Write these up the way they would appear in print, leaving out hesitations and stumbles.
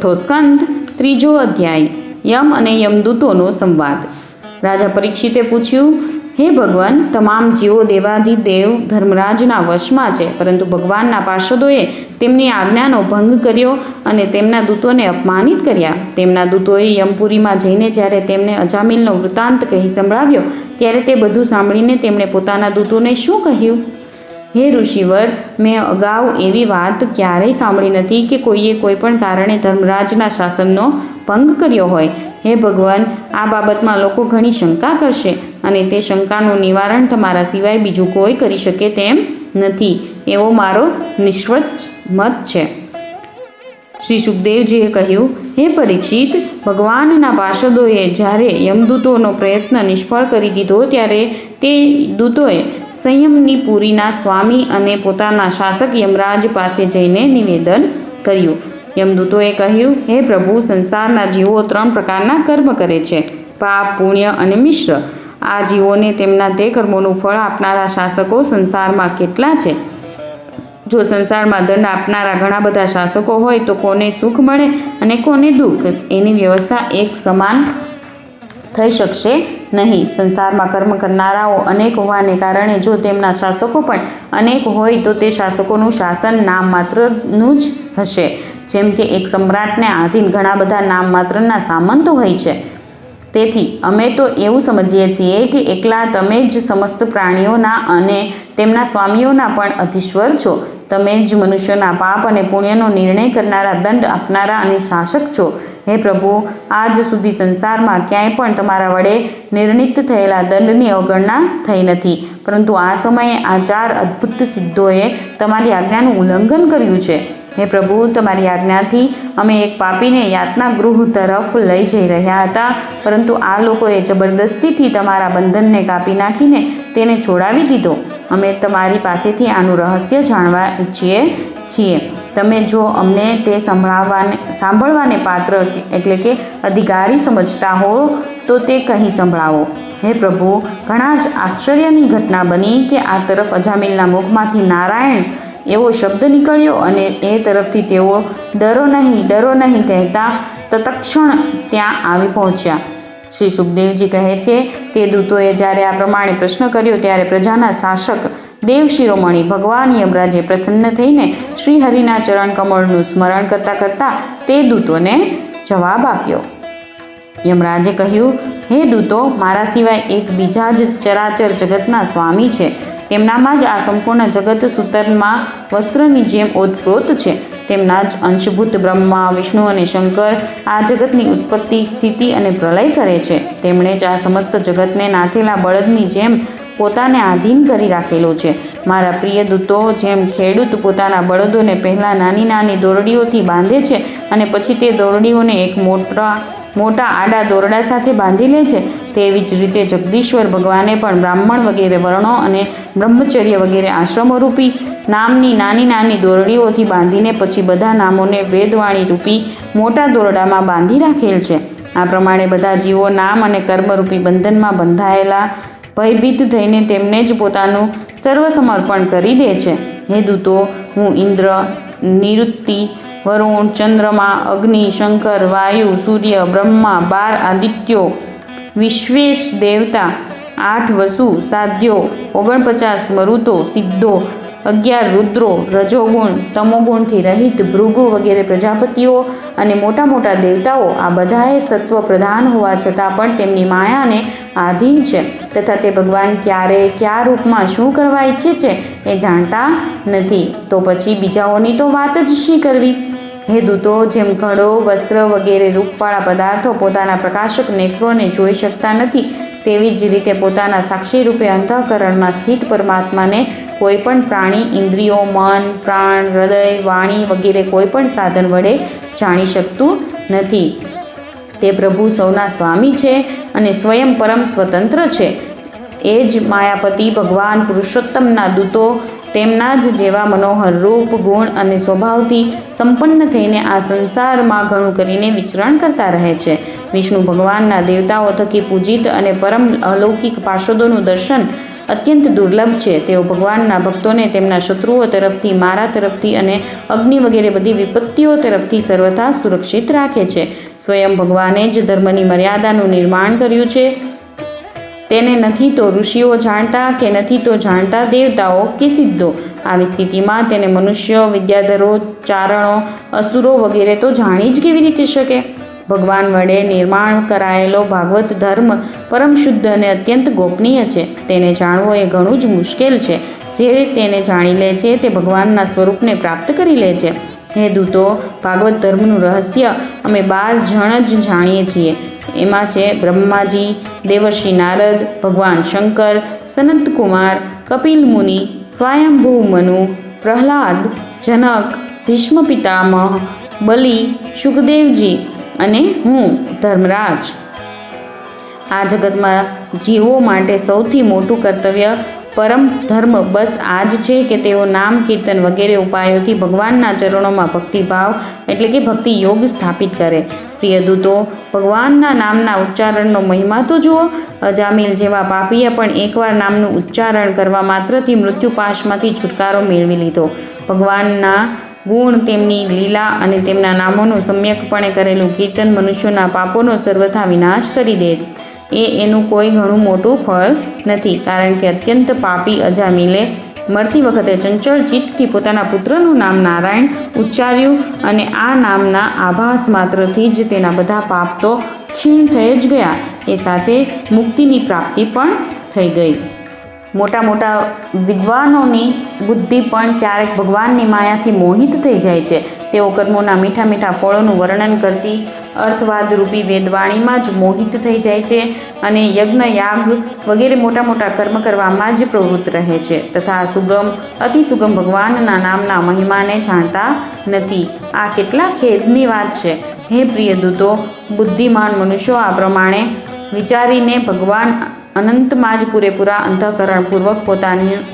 છઠ્ઠો સ્કંદ, 3જો અધ્યાય. યમ અને યમદૂતોનો સંવાદ. રાજા પરીક્ષિતે પૂછ્યું, હે ભગવાન, તમામ જીવો દેવાધિદેવ ધર્મરાજના વશમાં છે, પરંતુ ભગવાનના પાર્ષદોએ તેમની આજ્ઞાનો ભંગ કર્યો અને તેમના દૂતોને અપમાનિત કર્યા. તેમના દૂતોએ યમપુરીમાં જઈને જ્યારે તેમને અજામિલનો વૃત્તાંત કહી સંભળાવ્યો, ત્યારે તે બધું સાંભળીને તેમણે પોતાના દૂતોને શું કહ્યું? હે ઋષિવર, મેં અગાઉ એવી વાત ક્યારેય સાંભળી નથી કે કોઈએ કોઈ પણ કારણે ધર્મરાજના શાસનનો ભંગ કર્યો હોય. હે ભગવાન, આ બાબતમાં લોકો ઘણી શંકા કરશે અને તે શંકાનું નિવારણ તમારા સિવાય બીજું કોઈ કરી શકે તેમ નથી, એવો મારો નિશ્ચિત મત છે. શ્રી સુખદેવજીએ કહ્યું, હે પરીક્ષિત, ભગવાનના પાર્ષદોએ જ્યારે યમદૂતોનો પ્રયત્ન નિષ્ફળ કરી દીધો, ત્યારે તે દૂતોએ સંયમની પુરીના સ્વામી અને પોતાના શાસક યમરાજ પાસે જઈને નિવેદન કર્યું. યમદૂતોએ કહ્યું, હે પ્રભુ, સંસારના જીવો 3 પ્રકારના કર્મ કરે છે, પાપ, પુણ્ય અને મિશ્ર. આ જીવોને તેમના તે કર્મોનું ફળ આપનારા શાસકો સંસારમાં કેટલા છે? જો સંસારમાં દંડ આપનારા ઘણા બધા શાસકો હોય તો કોને સુખ મળે અને કોને દુઃખ, એની વ્યવસ્થા એક સમાન થઈ શકશે નહીં. સંસારમાં કર્મ કરનારાઓ અનેક હોવાને કારણે જો તેમના શાસકો પણ અનેક હોય તો તે શાસકોનું શાસન નામ માત્રનું જ હશે. જેમ કે એક સમ્રાટને આધીન ઘણા બધા નામ માત્રના સામંતો હોય છે. તેથી અમે તો એવું સમજીએ છીએ કે એકલા તમે જ સમસ્ત પ્રાણીઓના અને તેમના સ્વામીઓના પણ અધીશ્વર છો. તમે જ મનુષ્યોના પાપ અને પુણ્યનો નિર્ણય કરનારા, દંડ આપનારા અને શાસક છો. હે પ્રભુ, આજ સુધી સંસારમાં ક્યાંય પણ તમારા વડે નિર્ણિત થયેલા દંડની અવગણના થઈ નથી, પરંતુ આ સમયે આ 4 અદ્ભુત સિદ્ધોએ તમારી આજ્ઞાનું ઉલ્લંઘન કર્યું છે. હે પ્રભુ, તમારી આજ્ઞાથી અમે એક પાપીને યાતના ગૃહ તરફ લઈ જઈ રહ્યા હતા, પરંતુ આ લોકોએ જબરદસ્તીથી તમારા બંધનને કાપી નાખીને તેને છોડાવી દીધો. અમે તમારી પાસેથી આનું રહસ્ય જાણવા ઈચ્છીએ છીએ. તમે જો અમને તે સાંભળવાને પાત્ર એટલે કે અધિકારી સમજતા હો તો તે કહી સંભળાવો. હે પ્રભુ, ઘણા જ આશ્ચર્યની ઘટના બની કે આ તરફ અજામિલના મુખમાંથી નારાયણ એવો શબ્દ નીકળ્યો અને એ તરફથી તેઓ ડરો નહીં કહેતા તત્ક્ષણ ત્યાં આવી પહોંચ્યા. શ્રી સુખદેવજી કહે છે, તે દૂતોએ જ્યારે આ પ્રમાણે પ્રશ્ન કર્યો ત્યારે પ્રજાના શાસક દેવ શિરોમણી ભગવાન યમરાજે પ્રસન્ન થઈને શ્રીહરિના ચરણ કમળનું સ્મરણ કરતાં કરતાં તે દૂતોને જવાબ આપ્યો. યમરાજે કહ્યું, હે દૂતો, મારા સિવાય એક બીજા જ ચરાચર જગતના સ્વામી છે. તેમનામાં જ આ સંપૂર્ણ જગત સૂતરમાં વસ્ત્રની જેમ ઓતપ્રોત છે. તેમના જ અંશભૂત બ્રહ્મા, વિષ્ણુ અને શંકર આ જગતની ઉત્પત્તિ, સ્થિતિ અને પ્રલય કરે છે. તેમણે જ આ સમસ્ત જગતને નાથેલા બળદની જેમ પોતાને આધીન કરી રાખેલો છે. મારા પ્રિય દૂતો, જેમ ખેડૂત પોતાના બળદોને પહેલાં નાની નાની દોરડીઓથી બાંધે છે અને પછી તે દોરડીઓને એક મોટા આડા દોરડા સાથે બાંધી લે છે, તેવી જ રીતે જગદીશ્વર ભગવાને પણ બ્રાહ્મણ વગેરે વર્ણો અને બ્રહ્મચર્ય વગેરે આશ્રમોરૂપી નામની નાની નાની દોરડીઓથી બાંધીને પછી બધા નામોને વેદવાણી રૂપી મોટા દોરડામાં બાંધી રાખેલ છે. આ પ્રમાણે બધા જીવો નામ અને કર્મરૂપી બંધનમાં બંધાયેલા ભયભીત થઈને તેમને જ પોતાનું સર્વસમર્પણ કરી દે છે. હે દૂતો, હું ઇન્દ્ર, નિરુત્તિ, વરુણ, ચંદ્રમા, અગ્નિ, શંકર, વાયુ, સૂર્ય, બ્રહ્મા, 12 આદિત્યો, વિશ્વેશ દેવતા, 8 વસુ, સાધ્યો, 49 મરુતો, સિદ્ધો, 11 રુદ્રો, રજોગુણ, તમોગુણથી રહિત ભૃગુ વગેરે પ્રજાપતિઓ અને મોટા મોટા દેવતાઓ આ બધાએ સત્વ પ્રધાન હોવા છતાં પણ તેમની માયાને આધીન છે તથા તે ભગવાન ક્યારે કયા રૂપમાં શું કરવા ઈચ્છે છે એ જાણતા નથી. તો પછી બીજાઓની તો વાત જ શી કરવી? હે દૂતો, જેમ ઘડો, વસ્ત્ર વગેરે રૂપવાળા પદાર્થો પોતાના પ્રકાશક નેત્રોને જોઈ શકતા નથી, તેવી જ રીતે પોતાના સાક્ષી રૂપે અંતઃકરણમાં સ્થિત પરમાત્માને કોઈ પણ પ્રાણી ઇન્દ્રિયો, મન, પ્રાણ, હૃદય, વાણી વગેરે કોઈ પણ સાધન વડે જાણી શકતું નથી. તે પ્રભુ સૌના સ્વામી છે અને સ્વયં પરમ સ્વતંત્ર છે. એ જ માયાપતિ ભગવાન પુરુષોત્તમના દૂતો તેમના જ જેવા મનોહર રૂપ, ગુણ અને સ્વભાવથી સંપન્ન થઈને આ સંસારમાં ઘણું કરીને વિચરણ કરતા રહે છે. વિષ્ણુ ભગવાનના દેવતાઓ થકી પૂજિત અને પરમ અલૌકિક પાર્ષદોનું દર્શન અત્યંત દુર્લભ છે. તેઓ ભગવાનના ભક્તોને તેમના શત્રુઓ તરફથી, મારા તરફથી અને અગ્નિ વગેરે બધી વિપત્તિઓ તરફથી સર્વથા સુરક્ષિત રાખે છે. સ્વયં ભગવાને જ ધર્મની મર્યાદાનું નિર્માણ કર્યું છે. તેને નથી તો ઋષિઓ જાણતા કે નથી તો જાણતા દેવતાઓ કે સિદ્ધો. આવી સ્થિતિમાં તેને મનુષ્યો, વિદ્યાધરો, ચારણો, અસુરો વગેરે તો જાણી જ કેવી રીતે શકે? ભગવાન વડે નિર્માણ કરાયેલો ભાગવત ધર્મ પરમ શુદ્ધ અને અત્યંત ગોપનીય છે. તેને જાણવો એ ઘણું જ મુશ્કેલ છે. જે તેને જાણી લે છે તે ભગવાનના સ્વરૂપને પ્રાપ્ત કરી લે છે. હે દૂતો, ભાગવત ધર્મનું રહસ્ય અમે 12 જણ જ જાણીએ છીએ. એમાં છે બ્રહ્માજી, દેવર્ષિ નારદ, ભગવાન શંકર, સનત કુમાર, કપિલ મુનિ, સ્વયંભૂ મનુ, પ્રહલાદ, જનક, ભીષ્મ પિતામહ, બલિ, સુખદેવજી અને હું ધર્મરાજ. આ જગતમાં જીવો માટે સૌથી મોટું કર્તવ્ય પરમ ધર્મ બસ આ જ છે કે તેઓ નામ, કીર્તન વગેરે ઉપાયોથી ભગવાનના ચરણોમાં ભક્તિભાવ એટલે કે ભક્તિ યોગ સ્થાપિત કરે. પ્રિય દૂતો, ભગવાનના નામના ઉચ્ચારણનો મહિમા તો જુઓ. અજામિલ જેવા પાપીએ પણ એકવાર નામનું ઉચ્ચારણ કરવા માત્રથી મૃત્યુપાશમાંથી છુટકારો મેળવી લીધો. ભગવાનના ગુણ, તેમની લીલા અને તેમના નામોનું સમ્યકપણે કરેલું કીર્તન મનુષ્યોના પાપોનો સર્વથા વિનાશ કરી દે એનું કોઈ ઘણું મોટું ફળ નથી. કારણ કે અત્યંત પાપી અજામિલે મરતી વખતે ચંચળ ચિત્તથી પોતાના પુત્રનું નામ નારાયણ ઉચ્ચાર્યું અને આ નામના આભાસ માત્રથી જ તેના બધા પાપ તો ક્ષીણ થઈ જ ગયા. એ સાથે મુક્તિની પ્રાપ્તિ પણ થઈ ગઈ. મોટા મોટા વિદ્વાનોની બુદ્ધિ પણ ક્યારેક ભગવાનની માયાથી મોહિત થઈ જાય છે. તેઓ કર્મોના મીઠા મીઠા ફળોનું વર્ણન કરતી અર્થવાદરૂપી વેદવાણીમાં જ મોહિત થઈ જાય છે અને યજ્ઞ, યાગ વગેરે મોટા મોટા કર્મ કરવામાં જ પ્રવૃત્ત રહે છે તથા સુગમ, અતિ સુગમ ભગવાનના નામના મહિમાને જાણતા નથી. આ કેટલા ખેદની વાત છે. હે પ્રિય દૂતો, બુદ્ધિમાન મનુષ્યો આ પ્રમાણે વિચારીને ભગવાન અનંતમાં જ પૂરેપૂરા અંતઃકરણપૂર્વક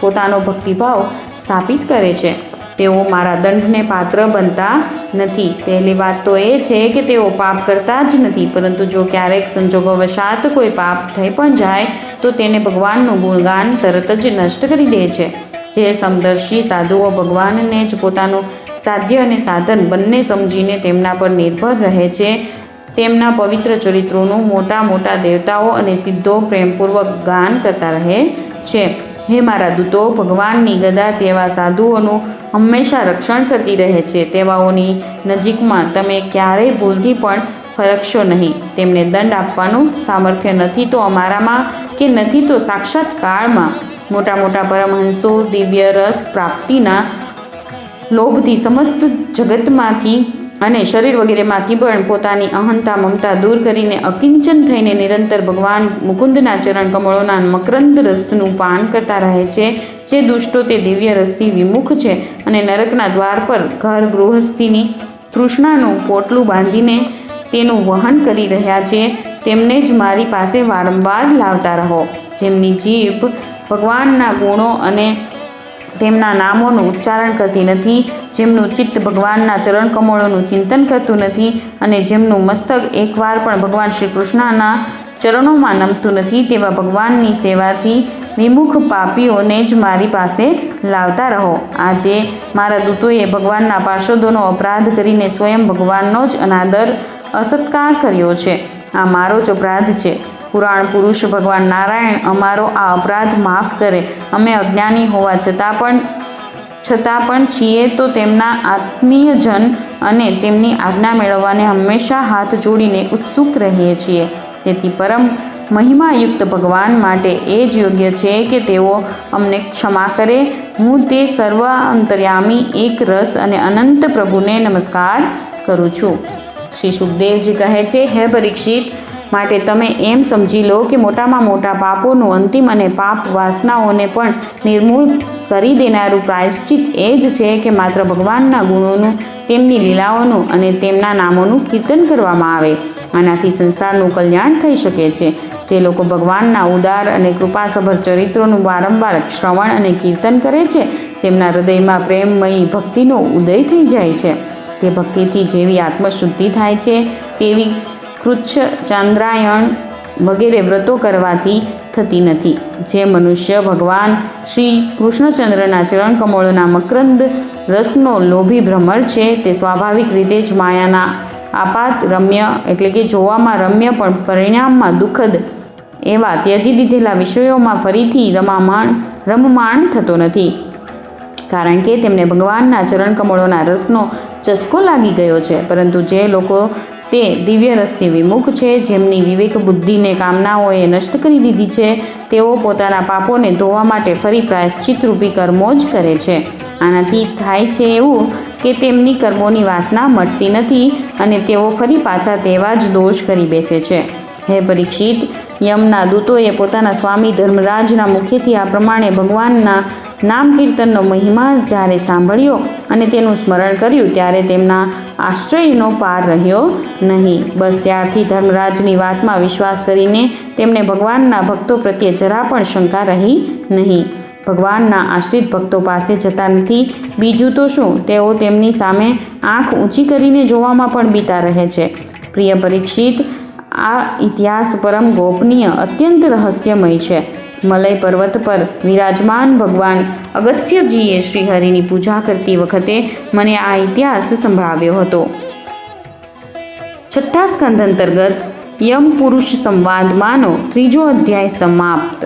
પોતાનો ભક્તિભાવ સ્થાપિત કરે છે. તેઓ મારા દંડને પાત્ર બનતા નથી. પહેલી વાત તો એ છે કે તેઓ પાપ કરતા જ નથી, પરંતુ જો ક્યારેક સંજોગોવશાત કોઈ પાપ થઈ પણ જાય તો તેને ભગવાનનું ગુણગાન તરત જ નષ્ટ કરી દે છે. જે સમદર્શી સાધુઓ ભગવાનને જ પોતાનું સાધ્ય અને સાધન બંને સમજીને તેમના પર નિર્ભર રહે છે, તેમના પવિત્ર ચરિત્રોનું મોટા મોટા દેવતાઓ અને સિદ્ધો પ્રેમપૂર્વક ગાન કરતા રહે છે. હે મારા દૂતો, ભગવાનની ગદા તેવા સાધુઓનું હંમેશા રક્ષણ કરતી રહે છે. તેવાઓની નજીકમાં તમે ક્યારેય ભૂલથી પણ ફરકશો નહીં. તેમને દંડ આપવાનું સામર્થ્ય નથી તો અમારામાં કે નથી તો સાક્ષાત કાળમાં. મોટા મોટા પરમહંસો દિવ્ય રસ પ્રાપ્તિના લોભથી સમસ્ત જગતમાંથી અને શરીર વગેરેમાંથી પણ પોતાની અહંતા મમતા દૂર કરીને અકિંચન થઈને નિરંતર ભગવાન મુકુંદના ચરણ કમળોના મકરંદ રસનું પાન કરતા રહે છે. જે દુષ્ટો તે દિવ્ય રસથી વિમુખ છે અને નરકના દ્વાર પર ઘર ગૃહસ્થીની તૃષ્ણાનું પોટલું બાંધીને તેનું વહન કરી રહ્યા છે, તેમને જ મારી પાસે વારંવાર લાવતા રહો. જેમની જીભ ભગવાનના ગુણો અને તેમના નામોનું ઉચ્ચારણ કરતી નથી, જેમનું ચિત્ત ભગવાનના ચરણ કમળોનું ચિંતન કરતું નથી અને જેમનું મસ્તક એકવાર પણ ભગવાન શ્રી કૃષ્ણના ચરણોમાં નમતું નથી, તેવા ભગવાનની સેવાથી વિમુખ પાપીઓને જ મારી પાસે લાવતા રહો. આજે મારા દૂતોએ ભગવાનના પાર્ષદોનો અપરાધ કરીને સ્વયં ભગવાનનો જ અનાદર અસત્કાર કર્યો છે. આ મારો જ અપરાધ છે. પુરાણ પુરુષ ભગવાન નારાયણ અમારો આ અપરાધ માફ કરે. અમે અજ્ઞાની હોવા છતાં પણ છીએ તો તેમના આત્મીયજન અને તેમની આજ્ઞા મેળવવાને હંમેશા હાથ જોડીને ઉત્સુક રહીએ છીએ. તેથી પરમ મહિમાયુક્ત ભગવાન માટે એ જ યોગ્ય છે કે તેઓ અમને ક્ષમા કરે. હું તે સર્વ અંતર્યામી એક રસ અને અનંત પ્રભુને નમસ્કાર કરું છું. શ્રી સુખદેવજી કહે છે, હે પરીક્ષિત, માટે તમે એમ સમજી લો કે મોટામાં મોટા પાપોનું અંતિમ અને પાપ વાસનાઓને પણ નિર્મૂળ કરી દેનારું પ્રાયશ્ચિત એ જ છે કે માત્ર ભગવાનના ગુણોનું, તેમની લીલાઓનું અને તેમના નામોનું કીર્તન કરવામાં આવે. આનાથી સંસારનું કલ્યાણ થઈ શકે છે. જે લોકો ભગવાનના ઉદાર અને કૃપાસભર ચરિત્રોનું વારંવાર શ્રવણ અને કીર્તન કરે છે, તેમના હૃદયમાં પ્રેમમયી ભક્તિનો ઉદય થઈ જાય છે. તે ભક્તિથી જેવી આત્મશુદ્ધિ થાય છે તેવી કૃચ્છ, ચાંદ્રાયણ વગેરે વ્રતો કરવાથી થતી નથી. જે મનુષ્ય ભગવાન શ્રી કૃષ્ણચંદ્રના ચરણકમળોના મકરંદ રસનો લોભી ભ્રમર છે, તે સ્વાભાવિક રીતે જ માયાના આપાત રમ્ય એટલે કે જોવામાં રમ્ય પણ પરિણામમાં દુઃખદ એવા ત્યજી દીધેલા વિષયોમાં ફરીથી રમમાણ થતો નથી, કારણ કે તેમને ભગવાનના ચરણકમળોના રસનો ચસ્કો લાગી ગયો છે. પરંતુ જે લોકો તે દિવ્ય રસથી વિમુખ છે, જેમની વિવેક બુદ્ધિને કામનાઓએ નષ્ટ કરી દીધી છે, તેઓ પોતાના પાપોને ધોવા માટે ફરી પ્રાયશ્ચિતરૂપી કર્મો જ કરે છે. આનાથી થાય છે એવું કે તેમની કર્મોની વાસના મટતી નથી અને તેઓ ફરી પાછા તેવા જ દોષ કરી બેસે છે. હે પરીક્ષિત, યમના દૂતોએ પોતાના સ્વામી ધર્મરાજના મુખેથી આ પ્રમાણે ભગવાનના નામ કીર્તનનો મહિમા જ્યારે સાંભળ્યો અને તેનું સ્મરણ કર્યું, ત્યારે તેમના આશ્ચર્યનો પાર રહ્યો નહીં. બસ ત્યારથી ધર્મરાજની વાતમાં વિશ્વાસ કરીને તેમને ભગવાનના ભક્તો પ્રત્યે જરા પણ શંકા રહી નહીં. ભગવાનના આશ્રિત ભક્તો પાસે જતા નથી, બીજું તો શું, તેઓ તેમની સામે આંખ ઊંચી કરીને જોવામાં પણ બીતા રહે છે. પ્રિય પરીક્ષિત, આ ઇતિહાસ પરમ ગોપનીય, અત્યંત રહસ્યમય છે. મલય પર્વત પર વિરાજમાન ભગવાન અગસ્ત્યજીએ શ્રીહરિની પૂજા કરતી વખતે મને આ ઇતિહાસ સંભળાવ્યો હતો. 6ઠ્ઠા સ્કંધ અંતર્ગત યમ પુરુષ સંવાદમાંનો 3જો અધ્યાય સમાપ્ત.